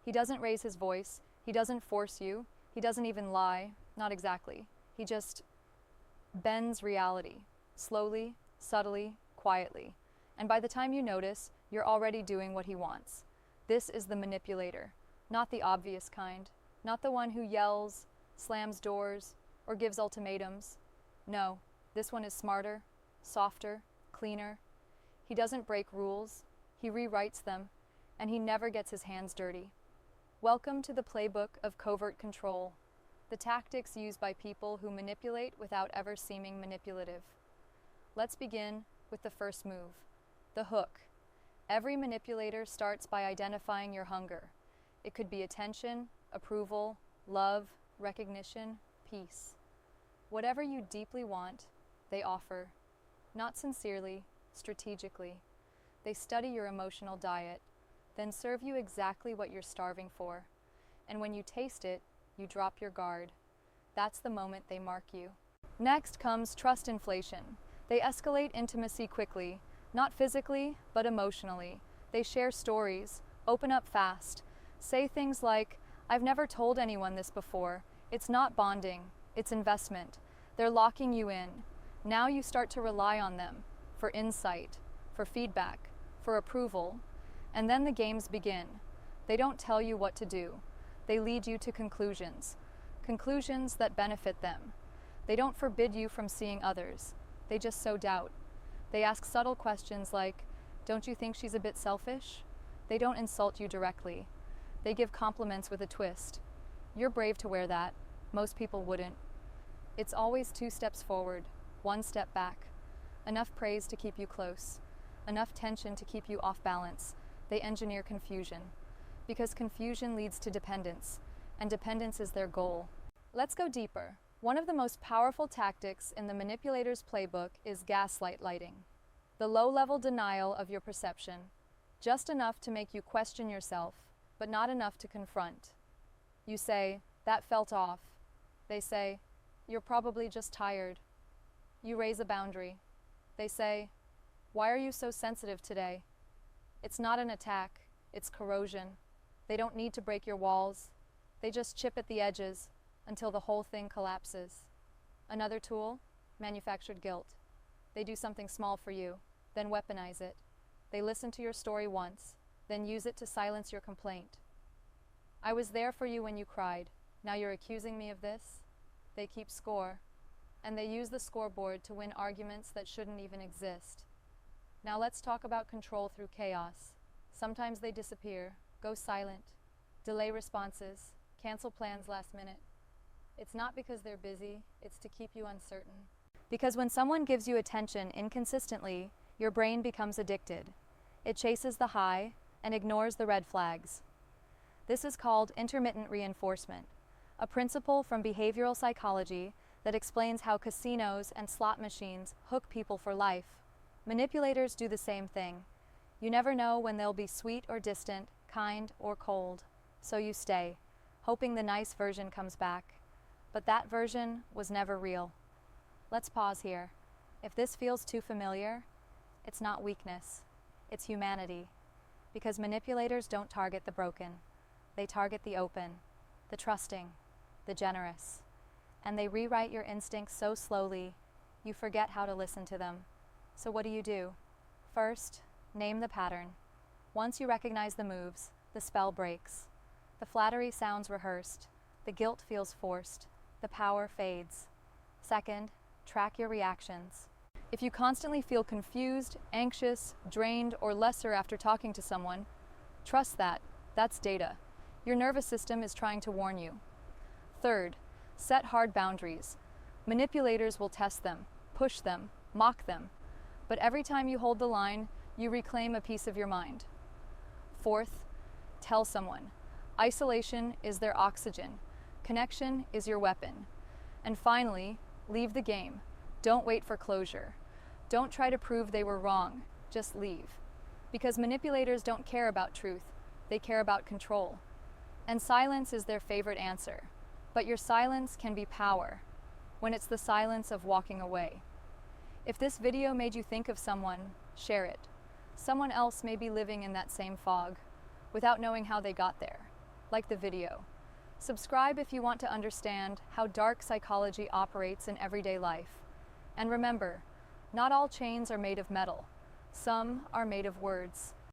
He doesn't raise his voice. He doesn't force you. He doesn't even lie. Not exactly. He just bends reality, slowly, subtly, quietly. And by the time you notice, you're already doing what he wants. This is the manipulator, not the obvious kind, not the one who yells, slams doors, or gives ultimatums. No, this one is smarter, softer, cleaner. He doesn't break rules, he rewrites them, and he never gets his hands dirty. Welcome to the playbook of covert control, the tactics used by people who manipulate without ever seeming manipulative. Let's begin with the first move, the hook. Every manipulator starts by identifying your hunger. It could be attention, approval, love, recognition, peace. Whatever you deeply want, they offer. Not sincerely, strategically. They study your emotional diet, then serve you exactly what you're starving for. And when you taste it, you drop your guard. That's the moment they mark you. Next comes trust inflation. They escalate intimacy quickly, not physically, but emotionally. They share stories, open up fast, say things like, "I've never told anyone this before." It's not bonding, it's investment. They're locking you in. Now you start to rely on them for insight, for feedback, for approval. And then the games begin. They don't tell you what to do. They lead you to conclusions. Conclusions that benefit them. They don't forbid you from seeing others. They just sow doubt. They ask subtle questions like, "Don't you think she's a bit selfish?" They don't insult you directly. They give compliments with a twist. You're brave to wear that. Most people wouldn't. It's always 2 steps forward, 1 step back. Enough praise to keep you close. Enough tension to keep you off balance. They engineer confusion. Because confusion leads to dependence, and dependence is their goal. Let's go deeper. One of the most powerful tactics in the manipulator's playbook is gaslight lighting. The low-level denial of your perception. Just enough to make you question yourself, but not enough to confront. You say, "That felt off." They say, "You're probably just tired." You raise a boundary. They say, "Why are you so sensitive today?" It's not an attack, it's corrosion. They don't need to break your walls. They just chip at the edges until the whole thing collapses. Another tool, manufactured guilt. They do something small for you, then weaponize it. They listen to your story once, then use it to silence your complaint. "I was there for you when you cried. Now you're accusing me of this?" They keep score, and they use the scoreboard to win arguments that shouldn't even exist. Now let's talk about control through chaos. Sometimes they disappear, go silent, delay responses, cancel plans last minute. It's not because they're busy, it's to keep you uncertain. Because when someone gives you attention inconsistently, your brain becomes addicted. It chases the high and ignores the red flags. This is called intermittent reinforcement, a principle from behavioral psychology that explains how casinos and slot machines hook people for life. Manipulators do the same thing. You never know when they'll be sweet or distant, kind or cold. So you stay, hoping the nice version comes back. But that version was never real. Let's pause here. If this feels too familiar, it's not weakness, it's humanity. Because manipulators don't target the broken. They target the open, the trusting, the generous. And they rewrite your instincts so slowly, you forget how to listen to them. So what do? First, name the pattern. Once you recognize the moves, the spell breaks. The flattery sounds rehearsed. The guilt feels forced. The power fades. Second, track your reactions. If you constantly feel confused, anxious, drained, or lesser after talking to someone, trust that. That's data. Your nervous system is trying to warn you. Third, set hard boundaries. Manipulators will test them, push them, mock them. But every time you hold the line, you reclaim a piece of your mind. Fourth, tell someone. Isolation is their oxygen. Connection is your weapon. And finally, leave the game. Don't wait for closure. Don't try to prove they were wrong. Just leave. Because manipulators don't care about truth. They care about control. And silence is their favorite answer. But your silence can be power, when it's the silence of walking away. If this video made you think of someone, share it. Someone else may be living in that same fog, without knowing how they got there. like the video. Subscribe if you want to understand how dark psychology operates in everyday life. And remember, not all chains are made of metal. Some are made of words.